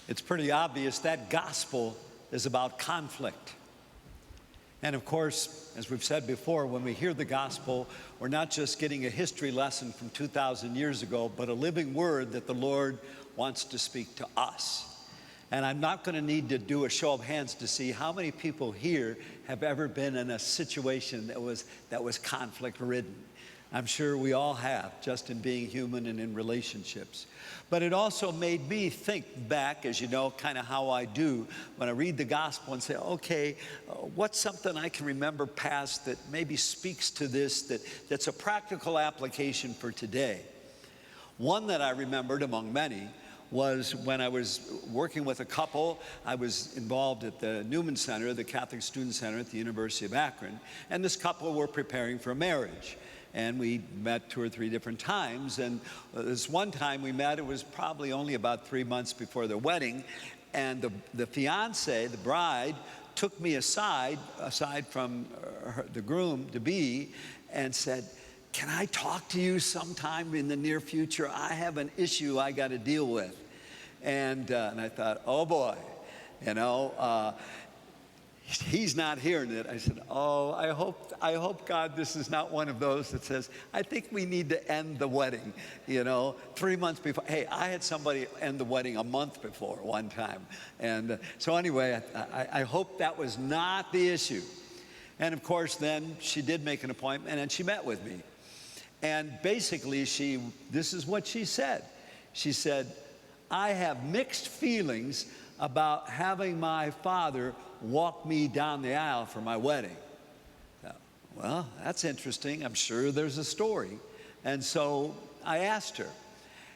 It's pretty obvious that gospel is about conflict. And of course, as we've said before, when we hear the gospel, we're not just getting a history lesson from 2,000 years ago, but a living word that the Lord wants to speak to us. And I'm not going to need to do a show of hands to see how many people here have ever been in a situation that was conflict-ridden. I'm sure we all have, just in being human and in relationships. But it also made me think back, as you know, kind of how I do when I read the gospel and say, okay, what's something I can remember past that maybe speaks to this, that's a practical application for today? One that I remembered among many was when I was working with a couple. I was involved at the Newman Center, the Catholic Student Center at the University of Akron, and this couple were preparing for marriage. And we met 2 or 3 different times, and this one time we met, it was probably only about 3 months before the wedding, and the fiance, the bride, took me aside from the groom-to-be, and said, "Can I talk to you sometime in the near future? I have an issue I got to deal with." And I thought, oh boy, you know, he's not hearing it. I said, oh, I hope, God, this is not one of those that says, I think we need to end the wedding, 3 months before. Hey, I had somebody end the wedding a month before one time. And so anyway, I hope that was not the issue. And of course, then she did make an appointment and she met with me. And basically, this is what she said. She said, I have mixed feelings about having my father walk me down the aisle for my wedding. Well, that's interesting. I'm sure there's a story. And so I asked her.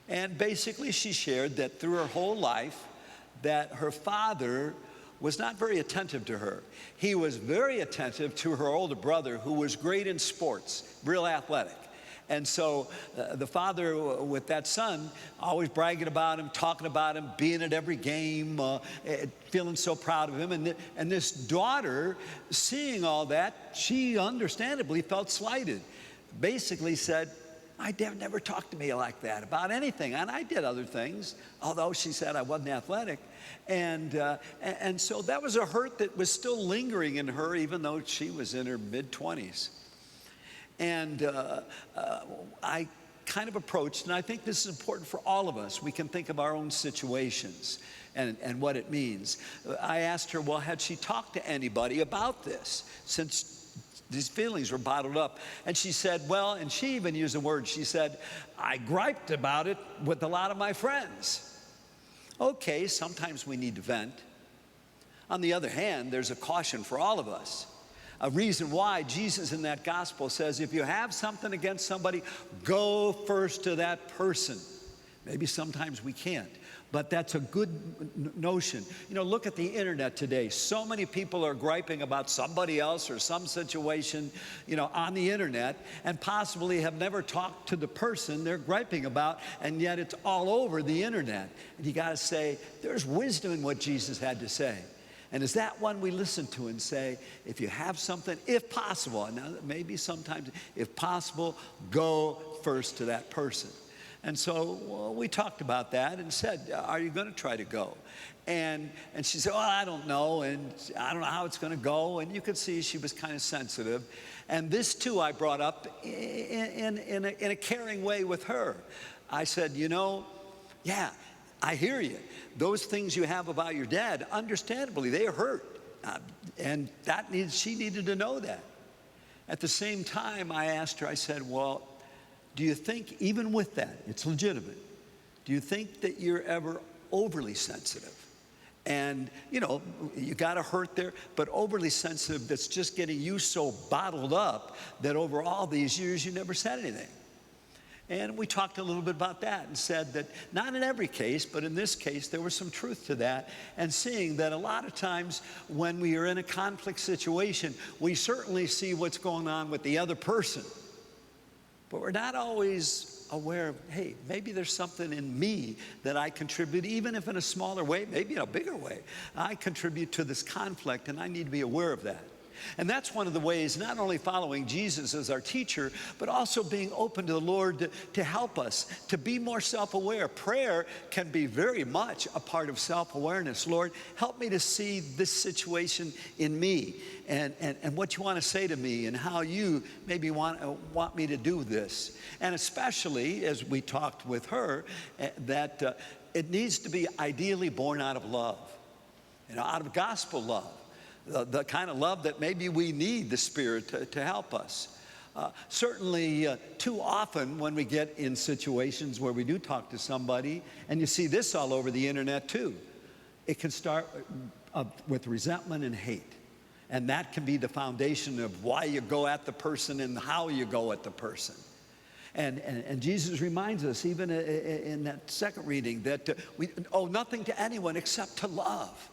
And basically she shared that through her whole life that her father was not very attentive to her. He was very attentive to her older brother, who was great in sports, real athletic. And so the father with that son, always bragging about him, talking about him, being at every game, feeling so proud of him. And this daughter, seeing all that, she understandably felt slighted. Basically said, my dad never talked to me like that about anything. And I did other things, although she said I wasn't athletic. And so that was a hurt that was still lingering in her, even though she was in her mid-20s. And I kind of approached, and I think this is important for all of us. We can think of our own situations and what it means. I asked her, well, had she talked to anybody about this since these feelings were bottled up? And she said, well, and she even used the word, she said, I griped about it with a lot of my friends. Okay, sometimes we need to vent. On the other hand, there's a caution for all of us. A reason why Jesus in that gospel says, if you have something against somebody, go first to that person. Maybe sometimes we can't, but that's a good notion. Look at the internet today. So many people are griping about somebody else or some situation, on the internet, and possibly have never talked to the person they're griping about, and yet it's all over the internet. And you got to say, there's wisdom in what Jesus had to say. And is that one we listen to and say, if you have something, if possible, and now maybe sometimes, if possible, go first to that person. And so we talked about that and said, are you going to try to go? And she said, well, I don't know, and I don't know how it's going to go. And you could see she was kind of sensitive. And this, too, I brought up in a caring way with her. I said, yeah, I hear you. Those things you have about your dad, understandably, they hurt. And she needed to know that. At the same time, I asked her, I said, well, do you think, even with that, it's legitimate, do you think that you're ever overly sensitive? And, you got a hurt there, but overly sensitive that's just getting you so bottled up that over all these years you never said anything. And we talked a little bit about that and said that not in every case, but in this case, there was some truth to that. And seeing that a lot of times when we are in a conflict situation, we certainly see what's going on with the other person. But we're not always aware of, hey, maybe there's something in me that I contribute, even if in a smaller way, maybe in a bigger way. I contribute to this conflict, and I need to be aware of that. And that's one of the ways, not only following Jesus as our teacher, but also being open to the Lord to help us to be more self-aware. Prayer can be very much a part of self-awareness. Lord, help me to see this situation in me and what you want to say to me and how you maybe want me to do this. And especially, as we talked with her, that it needs to be ideally born out of love, out of gospel love. The kind of love that maybe we need the Spirit to help us. Certainly, too often when we get in situations where we do talk to somebody, and you see this all over the internet too, it can start with resentment and hate. And that can be the foundation of why you go at the person and how you go at the person. And Jesus reminds us, even in that second reading, that we owe nothing to anyone except to love.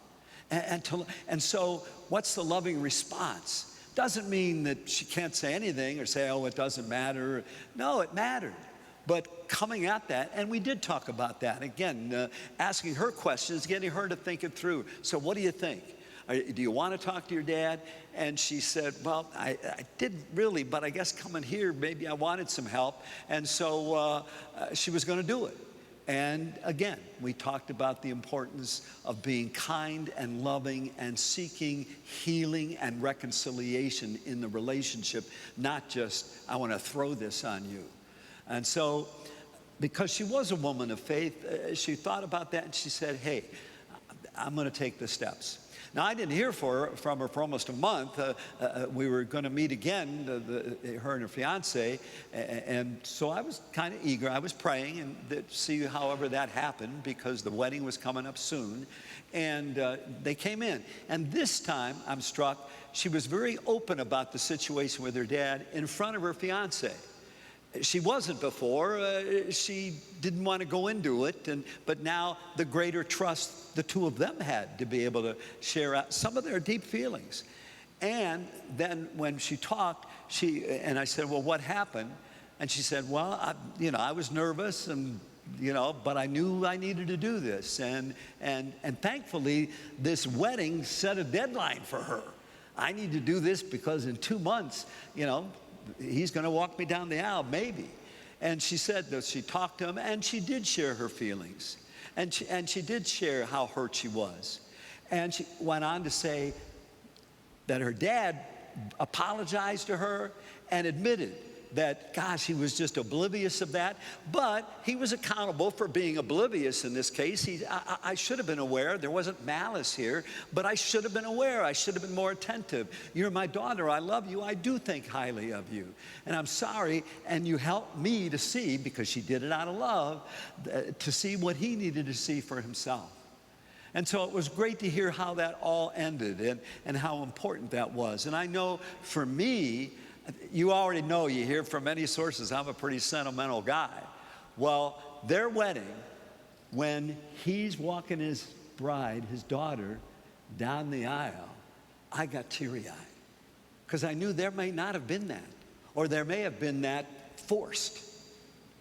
And so what's the loving response? Doesn't mean that she can't say anything or say, oh, it doesn't matter. No, it mattered. But coming at that, and we did talk about that, again, asking her questions, getting her to think it through. So what do you think? Do you want to talk to your dad? And she said, well, I didn't really, but I guess coming here, maybe I wanted some help. And so she was going to do it. And again, we talked about the importance of being kind and loving and seeking healing and reconciliation in the relationship, not just, I want to throw this on you. And so, because she was a woman of faith, she thought about that and she said, hey, I'm going to take the steps. Now, I didn't hear from her for almost a month. We were going to meet again, her and her fiance, and so I was kind of eager. I was praying and to see however that happened because the wedding was coming up soon, and they came in. And this time, I'm struck, she was very open about the situation with her dad in front of her fiance. She wasn't before. She didn't want to go into it, but now the greater trust the two of them had to be able to share out some of their deep feelings. And then when she talked, and I said, well, what happened? And she said, well, I was nervous, and but I knew I needed to do this, and thankfully, this wedding set a deadline for her. I need to do this because in 2 months, he's going to walk me down the aisle, maybe. And she said that she talked to him, and she did share her feelings. And she did share how hurt she was. And she went on to say that her dad apologized to her and admitted that, gosh, he was just oblivious of that. But he was accountable for being oblivious in this case. I should have been aware. There wasn't malice here, but I should have been aware. I should have been more attentive. You're my daughter. I love you. I do think highly of you. And I'm sorry. And you helped me to see, because she did it out of love, to see what he needed to see for himself. And so it was great to hear how that all ended and how important that was. And I know for me, you already know, you hear from many sources, I'm a pretty sentimental guy. Well, their wedding, when he's walking his bride, his daughter, down the aisle, I got teary-eyed. Because I knew there may not have been that, or there may have been that forced.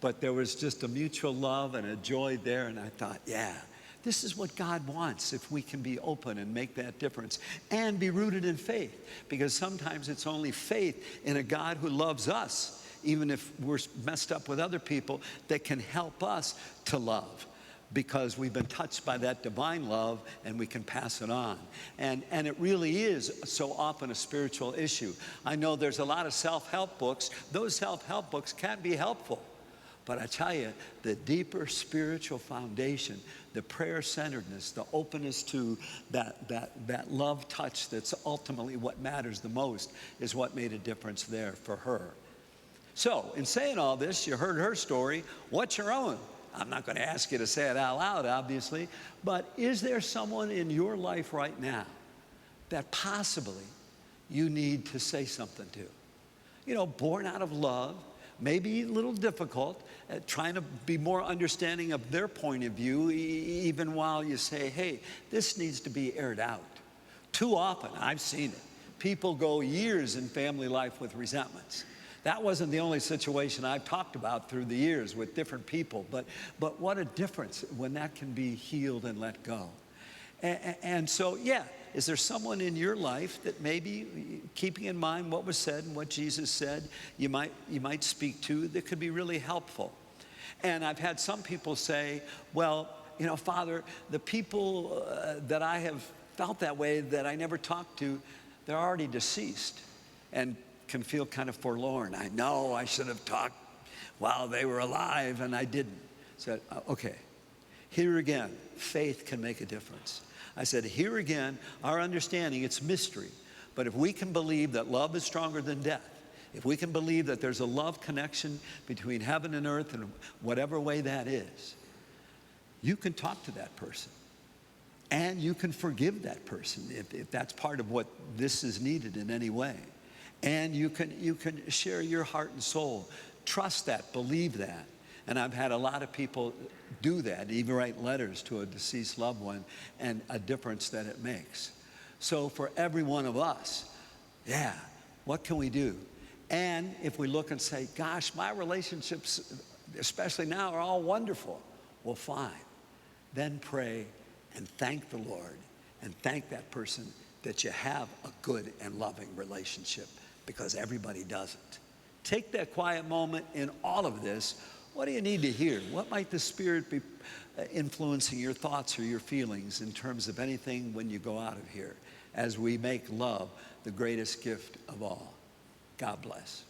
But there was just a mutual love and a joy there, and I thought, yeah, this is what God wants if we can be open and make that difference and be rooted in faith. Because sometimes it's only faith in a God who loves us, even if we're messed up with other people, that can help us to love. Because we've been touched by that divine love and we can pass it on. And it really is so often a spiritual issue. I know there's a lot of self-help books. Those self-help books can be helpful. But I tell you, the deeper spiritual foundation, the prayer-centeredness, the openness to that love touch that's ultimately what matters the most is what made a difference there for her. So, in saying all this, you heard her story. What's your own? I'm not going to ask you to say it out loud, obviously, but is there someone in your life right now that possibly you need to say something to? Born out of love, maybe a little difficult, trying to be more understanding of their point of view, even while you say, hey, this needs to be aired out. Too often, I've seen it, people go years in family life with resentments. That wasn't the only situation I've talked about through the years with different people, but what a difference when that can be healed and let go. And so, yeah, is there someone in your life that maybe, keeping in mind what was said and what Jesus said, you might speak to that could be really helpful? And I've had some people say, well, Father, the people that I have felt that way that I never talked to, they're already deceased and can feel kind of forlorn. I know I should have talked while they were alive and I didn't. Said, okay, here again, faith can make a difference. I said, here again, our understanding, it's mystery. But if we can believe that love is stronger than death, if we can believe that there's a love connection between heaven and earth in whatever way that is, you can talk to that person. And you can forgive that person if that's part of what this is needed in any way. And you can share your heart and soul. Trust that, believe that. And I've had a lot of people do that, even write letters to a deceased loved one, and a difference that it makes. So for every one of us, yeah, what can we do? And if we look and say, gosh, my relationships, especially now, are all wonderful. Well, fine. Then pray and thank the Lord and thank that person that you have a good and loving relationship, because everybody doesn't. Take that quiet moment in all of this. What do you need to hear? What might the Spirit be influencing your thoughts or your feelings in terms of anything when you go out of here, as we make love the greatest gift of all? God bless.